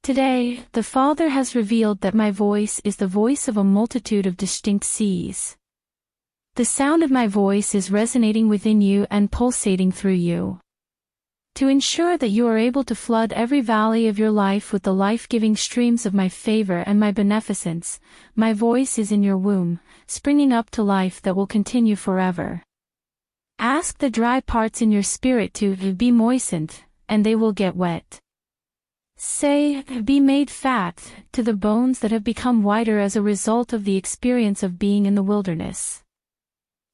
Today, the Father has revealed that my voice is the voice of a multitude of distinct seas. The sound of my voice is resonating within you and pulsating through you. To ensure that you are able to flood every valley of your life with the life-giving streams of my favor and my beneficence, my voice is in your womb, springing up to life that will continue forever. Ask the dry parts in your spirit to be moistened, and they will get wet. Say, be made fat, to the bones that have become whiter as a result of the experience of being in the wilderness.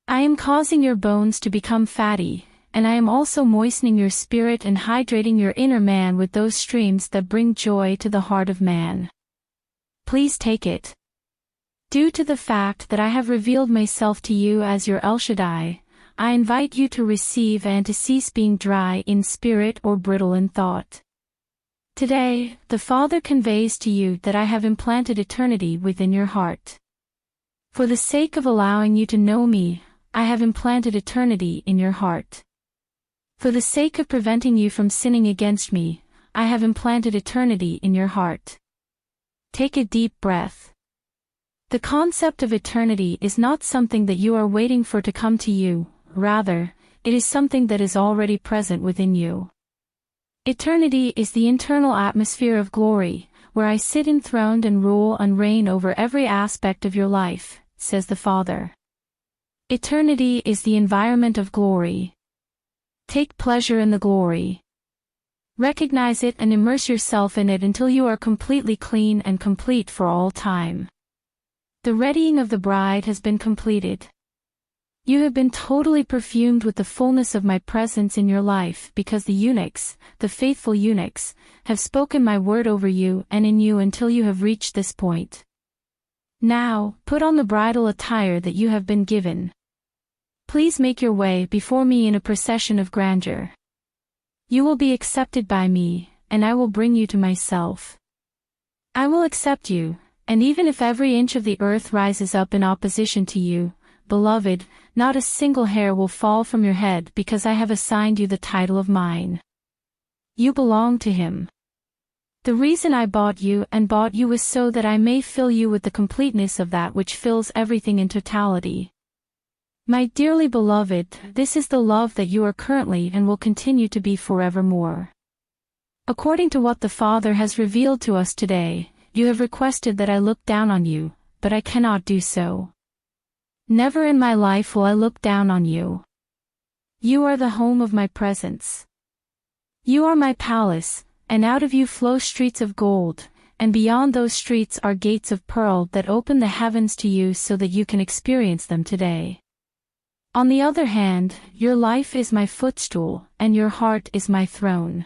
I am causing your bones to become fatty, and I am also moistening your spirit and hydrating your inner man with those streams that bring joy to the heart of man. Please take it. Due to the fact that I have revealed myself to you as your El Shaddai, I invite you to receive and to cease being dry in spirit or brittle in thought. Today, the Father conveys to you that I have implanted eternity within your heart. For the sake of allowing you to know me, I have implanted eternity in your heart. For the sake of preventing you from sinning against me, I have implanted eternity in your heart. Take a deep breath. The concept of eternity is not something that you are waiting for to come to you, rather, it is something that is already present within you. Eternity is the internal atmosphere of glory, where I sit enthroned and rule and reign over every aspect of your life, says the Father. Eternity is the environment of glory. Take pleasure in the glory. Recognize it and immerse yourself in it until you are completely clean and complete for all time. The readying of the bride has been completed. You have been totally perfumed with the fullness of my presence in your life because the eunuchs, the faithful eunuchs, have spoken my word over you and in you until you have reached this point. Now, put on the bridal attire that you have been given. Please make your way before me in a procession of grandeur. You will be accepted by me, and I will bring you to myself. I will accept you, and even if every inch of the earth rises up in opposition to you, beloved, not a single hair will fall from your head because I have assigned you the title of mine. You belong to him. The reason I bought you was so that I may fill you with the completeness of that which fills everything in totality. My dearly beloved, this is the love that you are currently and will continue to be forevermore. According to what the Father has revealed to us today, you have requested that I look down on you, but I cannot do so. Never in my life will I look down on you. You are the home of my presence. You are my palace, and out of you flow streets of gold, and beyond those streets are gates of pearl that open the heavens to you so that you can experience them today. On the other hand, your life is my footstool, and your heart is my throne.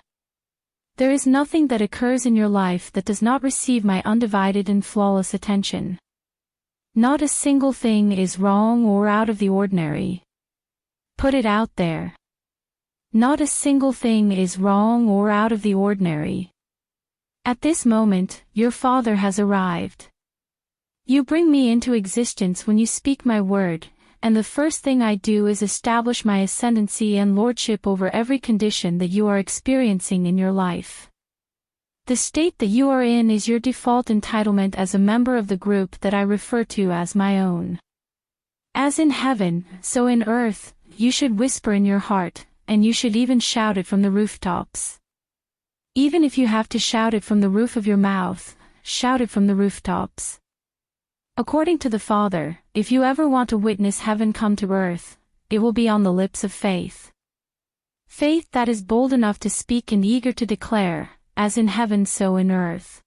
There is nothing that occurs in your life that does not receive my undivided and flawless attention. Not a single thing is wrong or out of the ordinary. Put it out there. Not a single thing is wrong or out of the ordinary. At this moment, your Father has arrived. You bring me into existence when you speak my word, and the first thing I do is establish my ascendancy and lordship over every condition that you are experiencing in your life. The state that you are in is your default entitlement as a member of the group that I refer to as my own. As in heaven, so in earth, you should whisper in your heart, and you should even shout it from the rooftops. Even if you have to shout it from the roof of your mouth, shout it from the rooftops. According to the Father, if you ever want to witness heaven come to earth, it will be on the lips of faith. Faith that is bold enough to speak and eager to declare, as in heaven so in earth.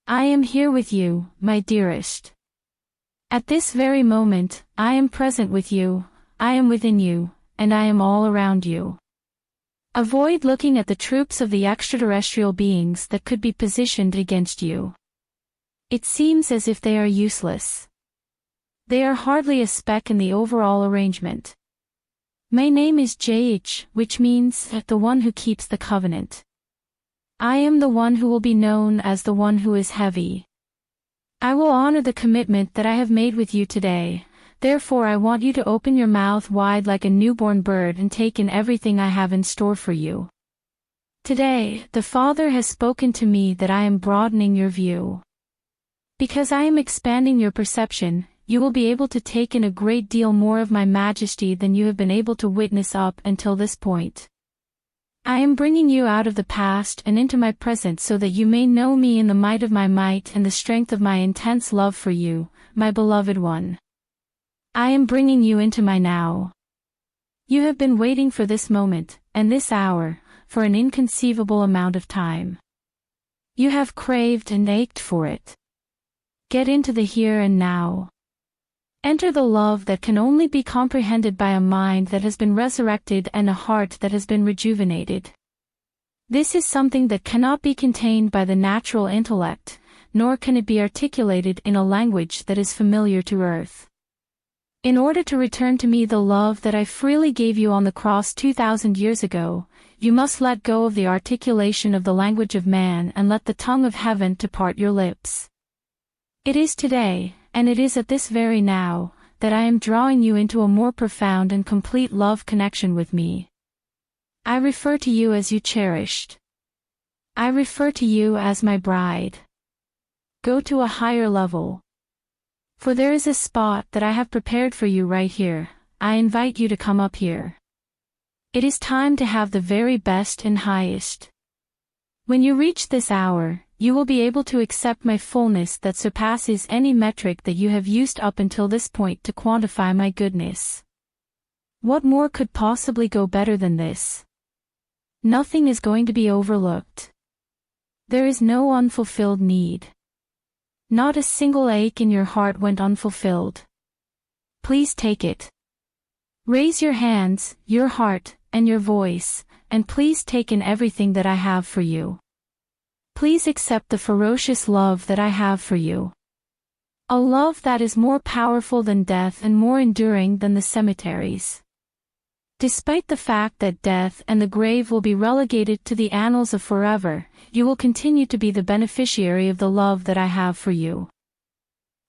I am here with you, my dearest. At this very moment, I am present with you, I am within you, and I am all around you. Avoid looking at the troops of the extraterrestrial beings that could be positioned against you. It seems as if they are useless. They are hardly a speck in the overall arrangement. My name is JH, which means the one who keeps the covenant. I am the one who will be known as the one who is heavy. I will honor the commitment that I have made with you today, therefore I want you to open your mouth wide like a newborn bird and take in everything I have in store for you. Today, the Father has spoken to me that I am broadening your view. Because I am expanding your perception, you will be able to take in a great deal more of my majesty than you have been able to witness up until this point. I am bringing you out of the past and into my present so that you may know me in the might of my might and the strength of my intense love for you, my beloved one. I am bringing you into my now. You have been waiting for this moment, and this hour, for an inconceivable amount of time. You have craved and ached for it. Get into the here and now. Enter the love that can only be comprehended by a mind that has been resurrected and a heart that has been rejuvenated. This is something that cannot be contained by the natural intellect, nor can it be articulated in a language that is familiar to earth. In order to return to me the love that I freely gave you on the cross 2,000 years ago, you must let go of the articulation of the language of man and let the tongue of heaven depart your lips. It is today, and it is at this very now, that I am drawing you into a more profound and complete love connection with me. I refer to you as you cherished. I refer to you as my bride. Go to a higher level. For there is a spot that I have prepared for you right here. I invite you to come up here. It is time to have the very best and highest. When you reach this hour, you will be able to accept my fullness that surpasses any metric that you have used up until this point to quantify my goodness. What more could possibly go better than this? Nothing is going to be overlooked. There is no unfulfilled need. Not a single ache in your heart went unfulfilled. Please take it. Raise your hands, your heart, and your voice, and please take in everything that I have for you. Please accept the ferocious love that I have for you. A love that is more powerful than death and more enduring than the cemeteries. Despite the fact that death and the grave will be relegated to the annals of forever, you will continue to be the beneficiary of the love that I have for you.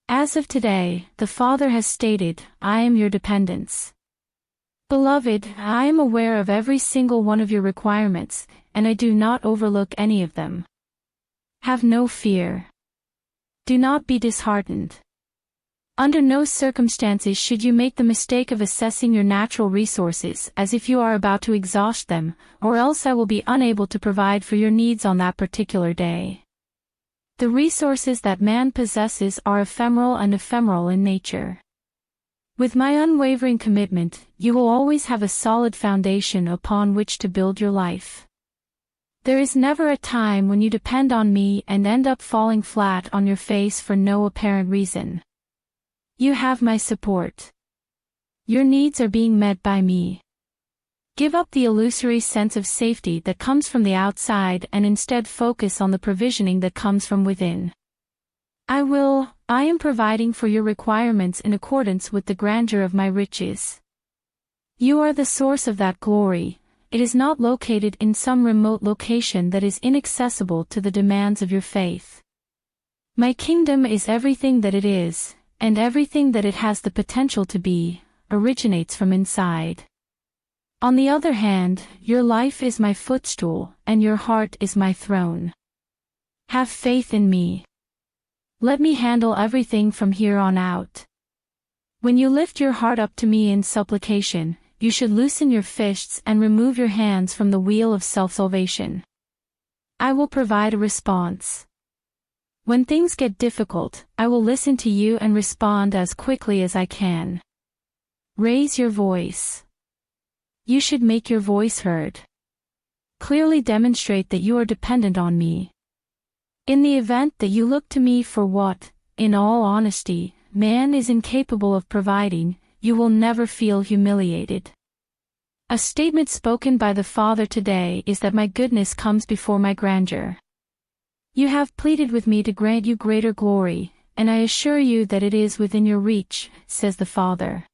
As of today, the Father has stated, I am your dependence. Beloved, I am aware of every single one of your requirements, and I do not overlook any of them. Have no fear. Do not be disheartened. Under no circumstances should you make the mistake of assessing your natural resources as if you are about to exhaust them, or else I will be unable to provide for your needs on that particular day. The resources that man possesses are ephemeral and ephemeral in nature. With my unwavering commitment, you will always have a solid foundation upon which to build your life. There is never a time when you depend on me and end up falling flat on your face for no apparent reason. You have my support. Your needs are being met by me. Give up the illusory sense of safety that comes from the outside and instead focus on the provisioning that comes from within. I am providing for your requirements in accordance with the grandeur of my riches. You are the source of that glory. It is not located in some remote location that is inaccessible to the demands of your faith. My kingdom is everything that it is, and everything that it has the potential to be, originates from inside. On the other hand, your life is my footstool, and your heart is my throne. Have faith in me. Let me handle everything from here on out. When you lift your heart up to me in supplication, you should loosen your fists and remove your hands from the wheel of self-salvation. I will provide a response. When things get difficult, I will listen to you and respond as quickly as I can. Raise your voice. You should make your voice heard. Clearly demonstrate that you are dependent on me. In the event that you look to me for what, in all honesty, man is incapable of providing, you will never feel humiliated. A statement spoken by the Father today is that my goodness comes before my grandeur. You have pleaded with me to grant you greater glory, and I assure you that it is within your reach, says the Father.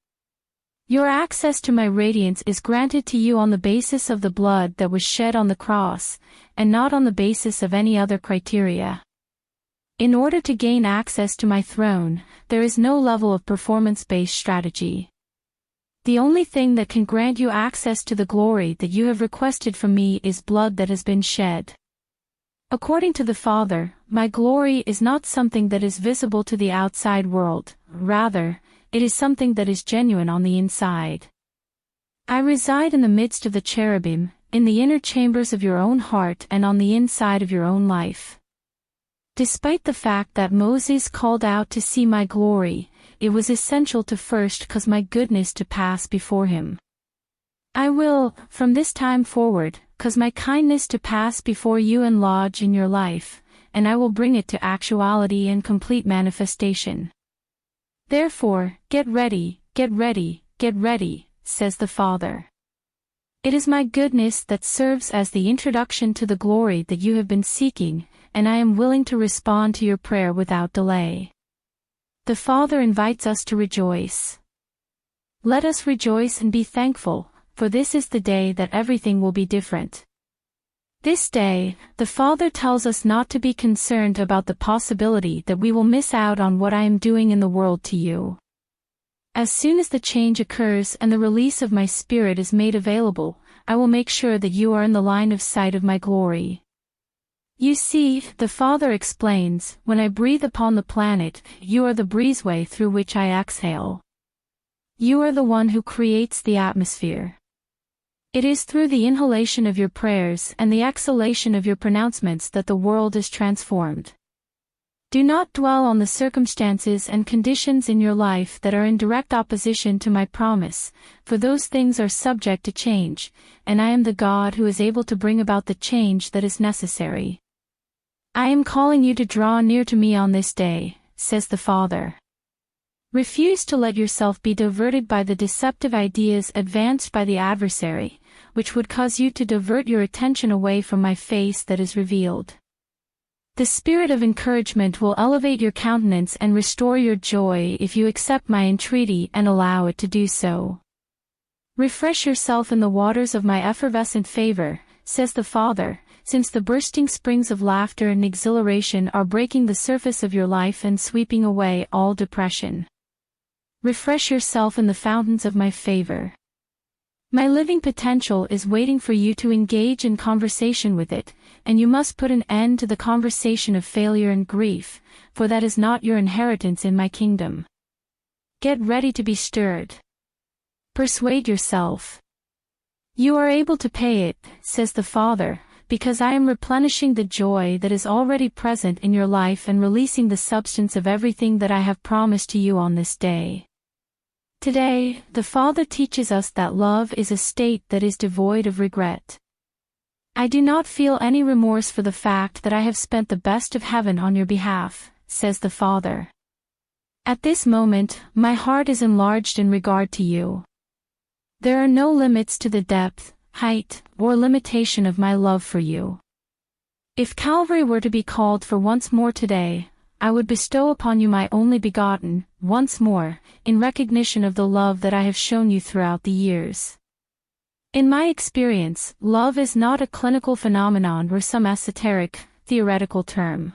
Your access to my radiance is granted to you on the basis of the blood that was shed on the cross, and not on the basis of any other criteria. In order to gain access to my throne, there is no level of performance-based strategy. The only thing that can grant you access to the glory that you have requested from me is blood that has been shed. According to the Father, my glory is not something that is visible to the outside world, rather, it is something that is genuine on the inside. I reside in the midst of the cherubim, in the inner chambers of your own heart and on the inside of your own life. Despite the fact that Moses called out to see my glory, it was essential to first cause my goodness to pass before him. I will, from this time forward, cause my kindness to pass before you and lodge in your life, and I will bring it to actuality and complete manifestation. Therefore, get ready, get ready, get ready, says the Father. It is my goodness that serves as the introduction to the glory that you have been seeking, and I am willing to respond to your prayer without delay. The Father invites us to rejoice. Let us rejoice and be thankful, for this is the day that everything will be different. This day, the Father tells us not to be concerned about the possibility that we will miss out on what I am doing in the world to you. As soon as the change occurs and the release of my Spirit is made available, I will make sure that you are in the line of sight of my glory. You see, the Father explains, when I breathe upon the planet, you are the breezeway through which I exhale. You are the one who creates the atmosphere. It is through the inhalation of your prayers and the exhalation of your pronouncements that the world is transformed. Do not dwell on the circumstances and conditions in your life that are in direct opposition to my promise, for those things are subject to change, and I am the God who is able to bring about the change that is necessary. I am calling you to draw near to me on this day, says the Father. Refuse to let yourself be diverted by the deceptive ideas advanced by the adversary, which would cause you to divert your attention away from my face that is revealed. The spirit of encouragement will elevate your countenance and restore your joy if you accept my entreaty and allow it to do so. Refresh yourself in the waters of my effervescent favor, says the Father, since the bursting springs of laughter and exhilaration are breaking the surface of your life and sweeping away all depression. Refresh yourself in the fountains of my favor. My living potential is waiting for you to engage in conversation with it, and you must put an end to the conversation of failure and grief, for that is not your inheritance in my kingdom. Get ready to be stirred. Persuade yourself. You are able to pay it, says the Father, because I am replenishing the joy that is already present in your life and releasing the substance of everything that I have promised to you on this day. Today, the Father teaches us that love is a state that is devoid of regret. I do not feel any remorse for the fact that I have spent the best of heaven on your behalf, says the Father. At this moment, my heart is enlarged in regard to you. There are no limits to the depth, height, or limitation of my love for you. If Calvary were to be called for once more today, I would bestow upon you my only begotten, once more, in recognition of the love that I have shown you throughout the years. In my experience, love is not a clinical phenomenon or some esoteric, theoretical term.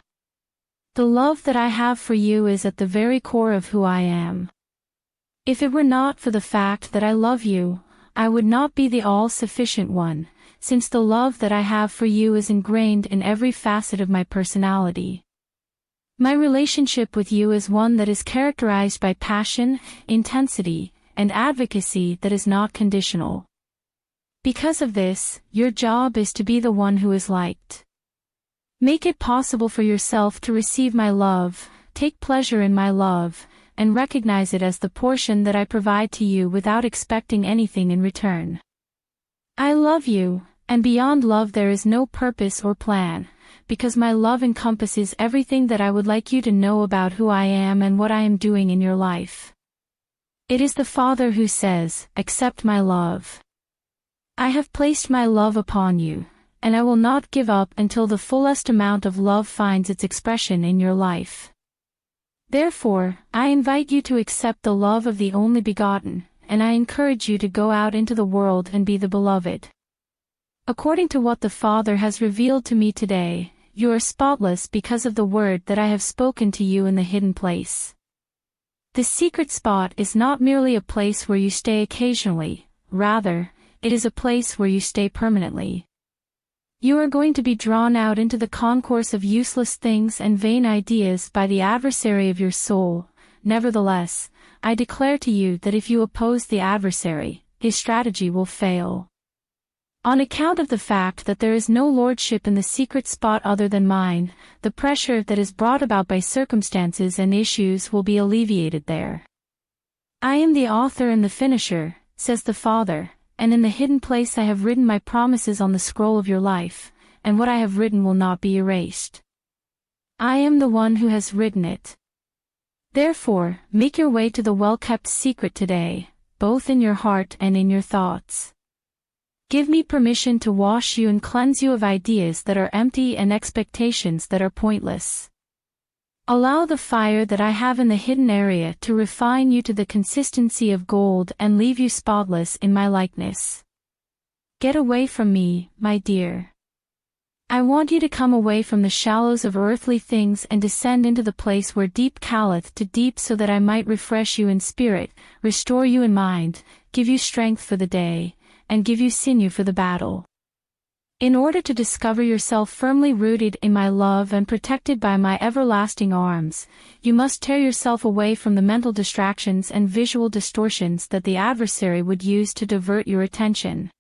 The love that I have for you is at the very core of who I am. If it were not for the fact that I love you, I would not be the all-sufficient one, since the love that I have for you is ingrained in every facet of my personality. My relationship with you is one that is characterized by passion, intensity, and advocacy that is not conditional. Because of this, your job is to be the one who is liked. Make it possible for yourself to receive my love, take pleasure in my love, and recognize it as the portion that I provide to you without expecting anything in return. I love you, and beyond love there is no purpose or plan, because my love encompasses everything that I would like you to know about who I am and what I am doing in your life. It is the Father who says, "Accept my love." I have placed my love upon you, and I will not give up until the fullest amount of love finds its expression in your life. Therefore, I invite you to accept the love of the only begotten, and I encourage you to go out into the world and be the beloved. According to what the Father has revealed to me today, you are spotless because of the word that I have spoken to you in the hidden place. The secret spot is not merely a place where you stay occasionally, rather, it is a place where you stay permanently. You are going to be drawn out into the concourse of useless things and vain ideas by the adversary of your soul. Nevertheless, I declare to you that if you oppose the adversary, his strategy will fail. On account of the fact that there is no lordship in the secret spot other than mine, the pressure that is brought about by circumstances and issues will be alleviated there. I am the author and the finisher, says the Father, and in the hidden place I have written my promises on the scroll of your life, and what I have written will not be erased. I am the one who has written it. Therefore, make your way to the well-kept secret today, both in your heart and in your thoughts. Give me permission to wash you and cleanse you of ideas that are empty and expectations that are pointless. Allow the fire that I have in the hidden area to refine you to the consistency of gold and leave you spotless in my likeness. Get away from me, my dear. I want you to come away from the shallows of earthly things and descend into the place where deep calleth to deep, so that I might refresh you in spirit, restore you in mind, give you strength for the day, and give you sinew for the battle. In order to discover yourself firmly rooted in my love and protected by my everlasting arms, you must tear yourself away from the mental distractions and visual distortions that the adversary would use to divert your attention.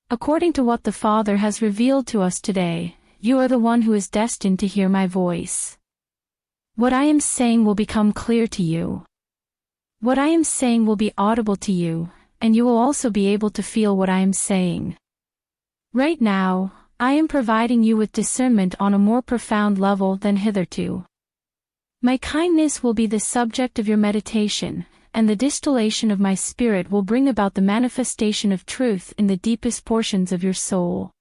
According to what the Father has revealed to us today, you are the one who is destined to hear my voice. What I am saying will become clear to you. What I am saying will be audible to you, and you will also be able to feel what I am saying. Right now, I am providing you with discernment on a more profound level than hitherto. My kindness will be the subject of your meditation, and the distillation of my spirit will bring about the manifestation of truth in the deepest portions of your soul.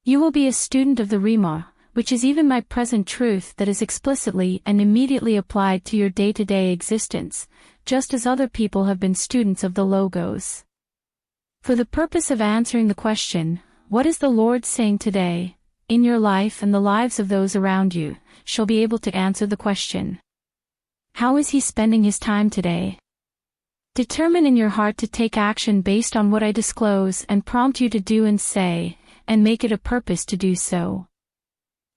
You will be a student of the Rhema, which is even my present truth that is explicitly and immediately applied to your day-to-day existence, just as other people have been students of the Logos. For the purpose of answering the question, what is the Lord saying today, in your life and the lives of those around you, shall be able to answer the question. How is He spending His time today? Determine in your heart to take action based on what I disclose and prompt you to do and say, and make it a purpose to do so.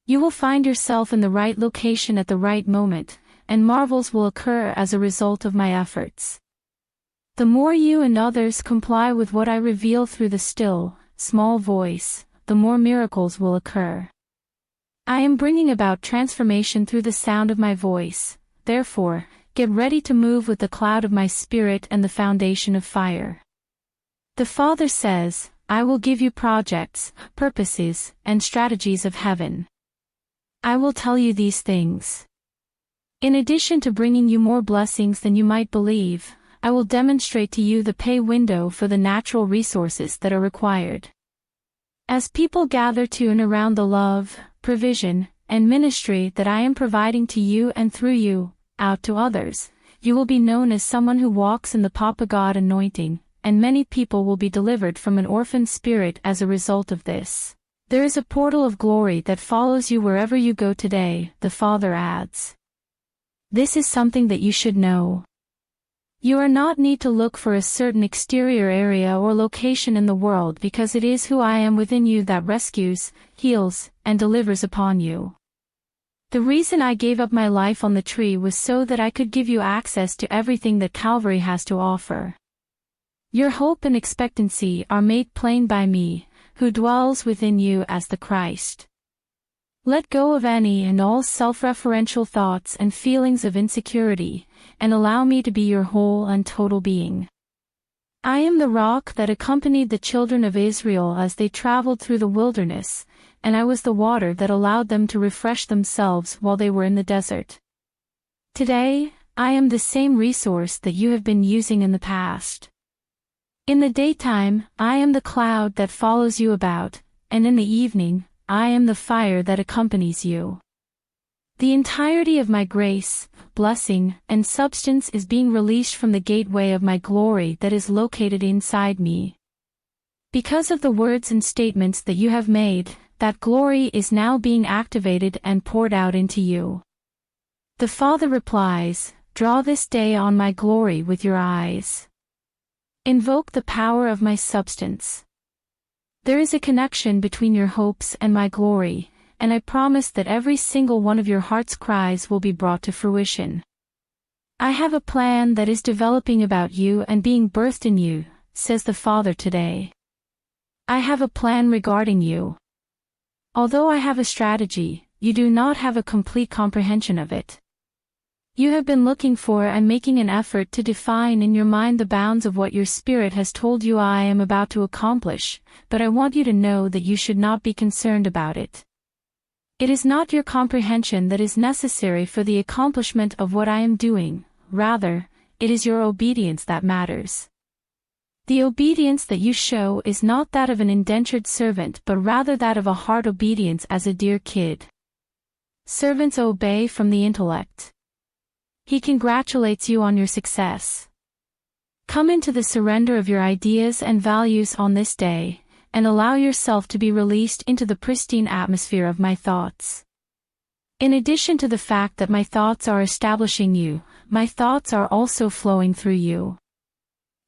You will find yourself in the right location at the right moment, and marvels will occur as a result of my efforts. The more you and others comply with what I reveal through the still, small voice, the more miracles will occur. I am bringing about transformation through the sound of my voice, therefore, get ready to move with the cloud of my spirit and the foundation of fire. The Father says, I will give you projects, purposes, and strategies of heaven. I will tell you these things. In addition to bringing you more blessings than you might believe, I will demonstrate to you the pay window for the natural resources that are required. As people gather to and around the love, provision, and ministry that I am providing to you and through you, out to others, you will be known as someone who walks in the Papa God anointing, and many people will be delivered from an orphan spirit as a result of this. There is a portal of glory that follows you wherever you go today, the Father adds. This is something that you should know. You are not need to look for a certain exterior area or location in the world, because it is who I am within you that rescues, heals, and delivers upon you. The reason I gave up my life on the tree was so that I could give you access to everything that Calvary has to offer. Your hope and expectancy are made plain by me, who dwells within you as the Christ. Let go of any and all self-referential thoughts and feelings of insecurity, and allow me to be your whole and total being. I am the rock that accompanied the children of Israel as they traveled through the wilderness, and I was the water that allowed them to refresh themselves while they were in the desert. Today, I am the same resource that you have been using in the past. In the daytime, I am the cloud that follows you about, and in the evening, I am the fire that accompanies you. The entirety of my grace, blessing, and substance is being released from the gateway of my glory that is located inside me. Because of the words and statements that you have made, that glory is now being activated and poured out into you. The Father replies, Draw this day on my glory with your eyes. Invoke the power of my substance. There is a connection between your hopes and my glory, and I promise that every single one of your heart's cries will be brought to fruition. I have a plan that is developing about you and being birthed in you, says the Father today. I have a plan regarding you. Although I have a strategy, you do not have a complete comprehension of it. You have been looking for and making an effort to define in your mind the bounds of what your spirit has told you I am about to accomplish, but I want you to know that you should not be concerned about it. It is not your comprehension that is necessary for the accomplishment of what I am doing, rather, it is your obedience that matters. The obedience that you show is not that of an indentured servant but rather that of a heart obedience as a dear kid. Servants obey from the intellect. He congratulates you on your success. Come into the surrender of your ideas and values on this day, and allow yourself to be released into the pristine atmosphere of my thoughts. In addition to the fact that my thoughts are establishing you, my thoughts are also flowing through you.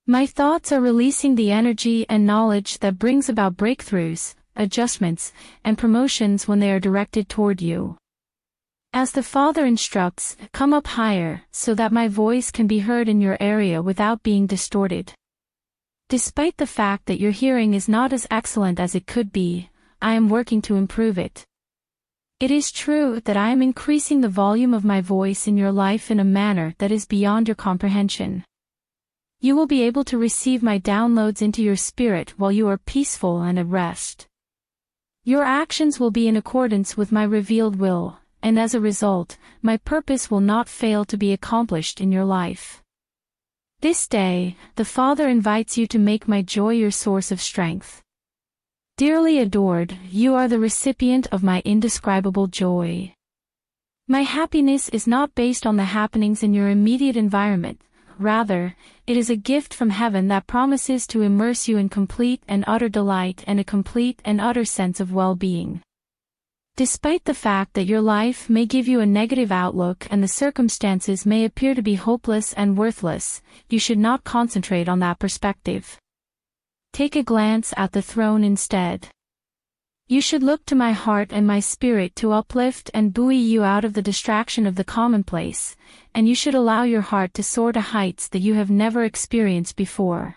My thoughts are releasing the energy and knowledge that brings about breakthroughs, adjustments, and promotions when they are directed toward you. As the Father instructs, come up higher, so that my voice can be heard in your area without being distorted. Despite the fact that your hearing is not as excellent as it could be, I am working to improve it. It is true that I am increasing the volume of my voice in your life in a manner that is beyond your comprehension. You will be able to receive my downloads into your spirit while you are peaceful and at rest. Your actions will be in accordance with my revealed will, and as a result, my purpose will not fail to be accomplished in your life. This day, the Father invites you to make my joy your source of strength. Dearly adored, you are the recipient of my indescribable joy. My happiness is not based on the happenings in your immediate environment, rather, it is a gift from heaven that promises to immerse you in complete and utter delight and a complete and utter sense of well-being. Despite the fact that your life may give you a negative outlook and the circumstances may appear to be hopeless and worthless, you should not concentrate on that perspective. Take a glance at the throne instead. You should look to my heart and my spirit to uplift and buoy you out of the distraction of the commonplace, and you should allow your heart to soar to heights that you have never experienced before.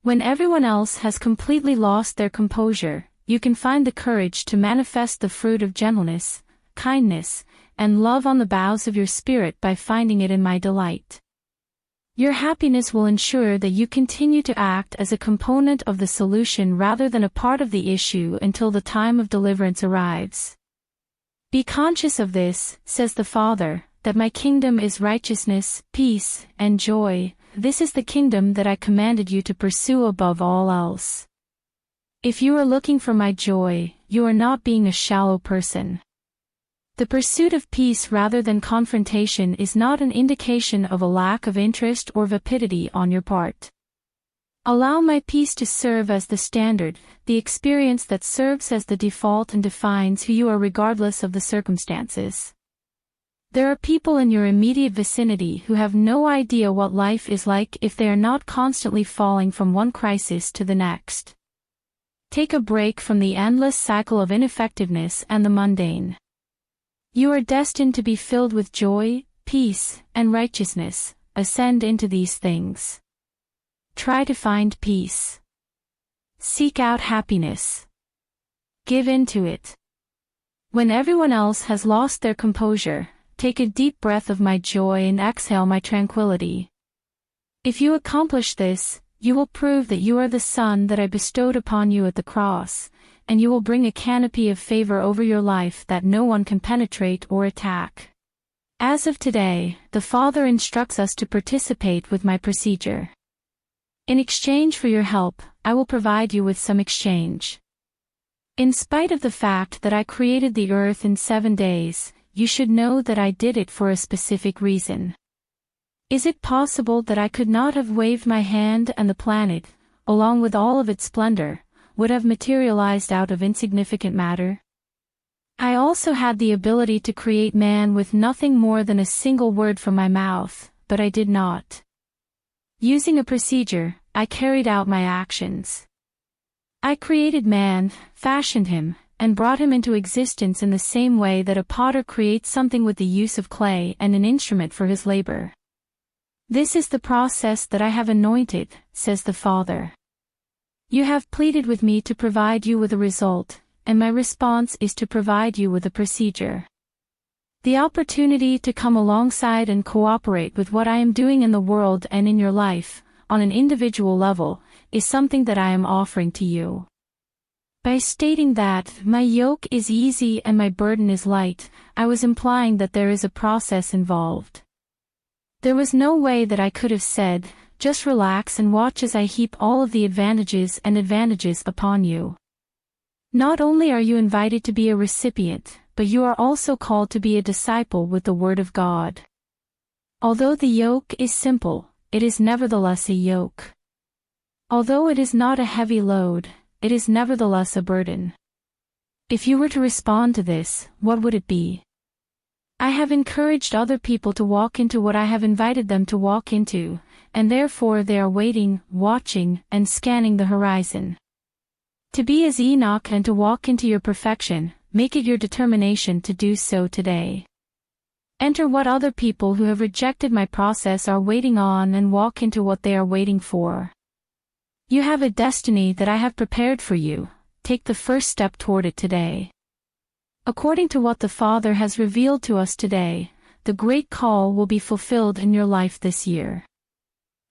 When everyone else has completely lost their composure, you can find the courage to manifest the fruit of gentleness, kindness, and love on the boughs of your spirit by finding it in my delight. Your happiness will ensure that you continue to act as a component of the solution rather than a part of the issue until the time of deliverance arrives. Be conscious of this, says the Father, that my kingdom is righteousness, peace, and joy. This is the kingdom that I commanded you to pursue above all else. If you are looking for my joy, you are not being a shallow person. The pursuit of peace rather than confrontation is not an indication of a lack of interest or vapidity on your part. Allow my peace to serve as the standard, the experience that serves as the default and defines who you are regardless of the circumstances. There are people in your immediate vicinity who have no idea what life is like if they are not constantly falling from one crisis to the next. Take a break from the endless cycle of ineffectiveness and the mundane. You are destined to be filled with joy, peace, and righteousness. Ascend into these things. Try to find peace. Seek out happiness. Give in to it. When everyone else has lost their composure, take a deep breath of my joy and exhale my tranquility. If you accomplish this, you will prove that you are the son that I bestowed upon you at the cross, and you will bring a canopy of favor over your life that no one can penetrate or attack. As of today, the Father instructs us to participate with my procedure. In exchange for your help, I will provide you with some exchange. In spite of the fact that I created the earth in 7 days, you should know that I did it for a specific reason. Is it possible that I could not have waved my hand and the planet, along with all of its splendor, would have materialized out of insignificant matter? I also had the ability to create man with nothing more than a single word from my mouth, but I did not. Using a procedure, I carried out my actions. I created man, fashioned him, and brought him into existence in the same way that a potter creates something with the use of clay and an instrument for his labor. This is the process that I have anointed, says the Father. You have pleaded with me to provide you with a result, and my response is to provide you with a procedure. The opportunity to come alongside and cooperate with what I am doing in the world and in your life, on an individual level, is something that I am offering to you. By stating that my yoke is easy and my burden is light, I was implying that there is a process involved. There was no way that I could have said, just relax and watch as I heap all of the advantages upon you. Not only are you invited to be a recipient, but you are also called to be a disciple with the Word of God. Although the yoke is simple, it is nevertheless a yoke. Although it is not a heavy load, it is nevertheless a burden. If you were to respond to this, what would it be? I have encouraged other people to walk into what I have invited them to walk into, and therefore they are waiting, watching, and scanning the horizon. To be as Enoch and to walk into your perfection, make it your determination to do so today. Enter what other people who have rejected my process are waiting on and walk into what they are waiting for. You have a destiny that I have prepared for you, take the first step toward it today. According to what the Father has revealed to us today, the great call will be fulfilled in your life this year.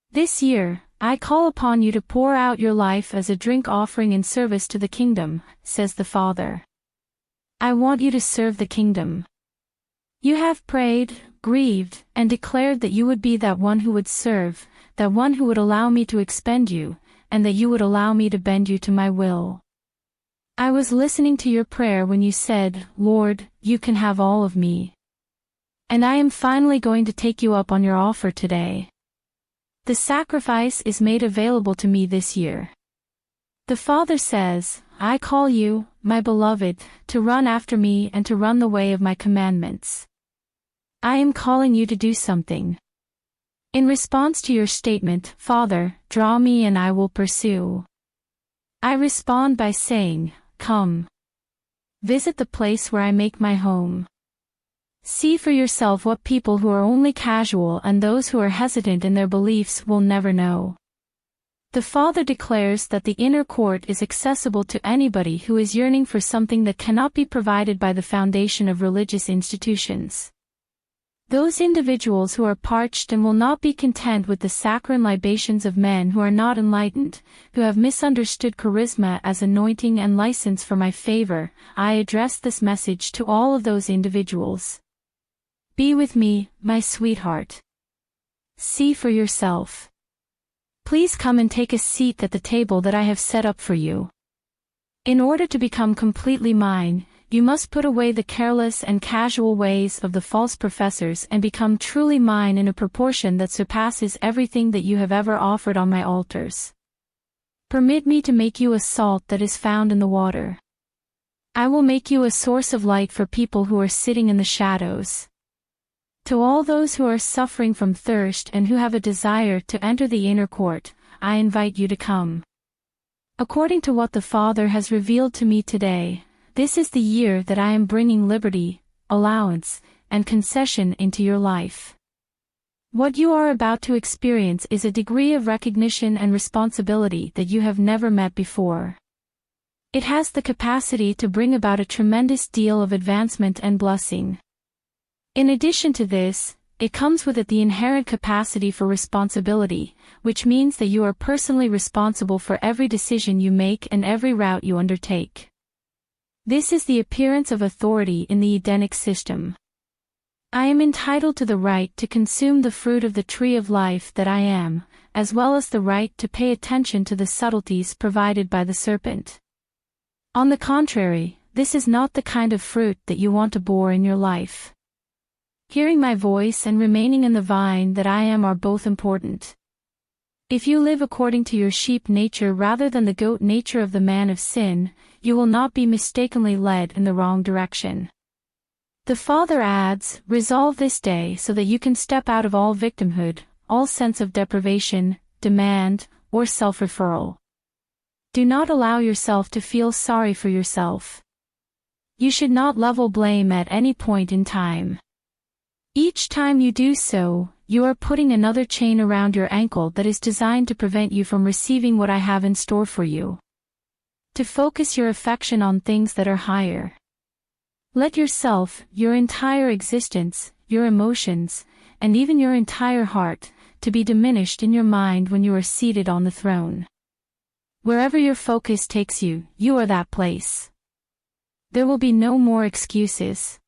This year, I call upon you to pour out your life as a drink offering in service to the kingdom, says the Father. I want you to serve the kingdom. You have prayed, grieved, and declared that you would be that one who would serve, that one who would allow me to expend you, and that you would allow me to bend you to my will. I was listening to your prayer when you said, Lord, you can have all of me. And I am finally going to take you up on your offer today. The sacrifice is made available to me this year. The Father says, I call you, my beloved, to run after me and to run the way of my commandments. I am calling you to do something. In response to your statement, Father, draw me and I will pursue. I respond by saying, come. Visit the place where I make my home. See for yourself what people who are only casual and those who are hesitant in their beliefs will never know. The Father declares that the inner court is accessible to anybody who is yearning for something that cannot be provided by the foundation of religious institutions. Those individuals who are parched and will not be content with the saccharine libations of men who are not enlightened, who have misunderstood charisma as anointing and license for my favor, I address this message to all of those individuals. Be with me, my sweetheart. See for yourself. Please come and take a seat at the table that I have set up for you. In order to become completely mine, you must put away the careless and casual ways of the false professors and become truly mine in a proportion that surpasses everything that you have ever offered on my altars. Permit me to make you a salt that is found in the water. I will make you a source of light for people who are sitting in the shadows. To all those who are suffering from thirst and who have a desire to enter the inner court, I invite you to come. According to what the Father has revealed to me today, this is the year that I am bringing liberty, allowance, and concession into your life. What you are about to experience is a degree of recognition and responsibility that you have never met before. It has the capacity to bring about a tremendous deal of advancement and blessing. In addition to this, it comes with it the inherent capacity for responsibility, which means that you are personally responsible for every decision you make and every route you undertake. This is the appearance of authority in the Edenic system. I am entitled to the right to consume the fruit of the tree of life that I am, as well as the right to pay attention to the subtleties provided by the serpent. On the contrary, this is not the kind of fruit that you want to bore in your life. Hearing my voice and remaining in the vine that I am are both important. If you live according to your sheep nature rather than the goat nature of the man of sin, you will not be mistakenly led in the wrong direction. The Father adds, resolve this day so that you can step out of all victimhood, all sense of deprivation, demand, or self-referral. Do not allow yourself to feel sorry for yourself. You should not level blame at any point in time. Each time you do so, you are putting another chain around your ankle that is designed to prevent you from receiving what I have in store for you. To focus your affection on things that are higher. Let yourself, your entire existence, your emotions, and even your entire heart, to be diminished in your mind when you are seated on the throne. Wherever your focus takes you, you are that place. There will be no more excuses.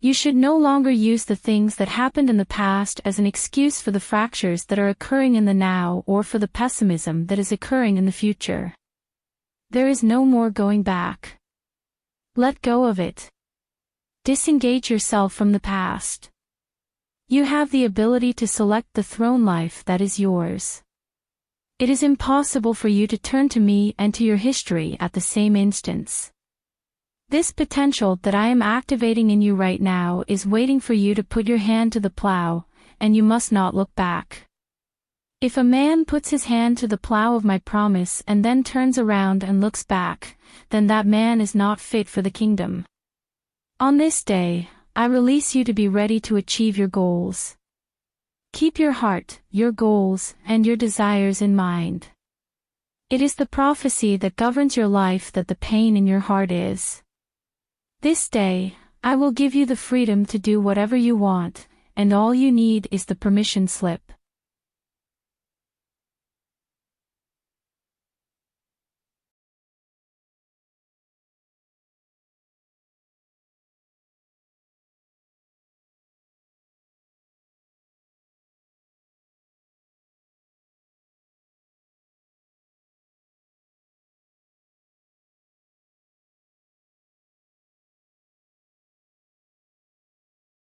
You should no longer use the things that happened in the past as an excuse for the fractures that are occurring in the now or for the pessimism that is occurring in the future. There is no more going back. Let go of it. Disengage yourself from the past. You have the ability to select the throne life that is yours. It is impossible for you to turn to me and to your history at the same instance. This potential that I am activating in you right now is waiting for you to put your hand to the plow, and you must not look back. If a man puts his hand to the plow of my promise and then turns around and looks back, then that man is not fit for the kingdom. On this day, I release you to be ready to achieve your goals. Keep your heart, your goals, and your desires in mind. It is the prophecy that governs your life that the pain in your heart is. This day, I will give you the freedom to do whatever you want, and all you need is the permission slip.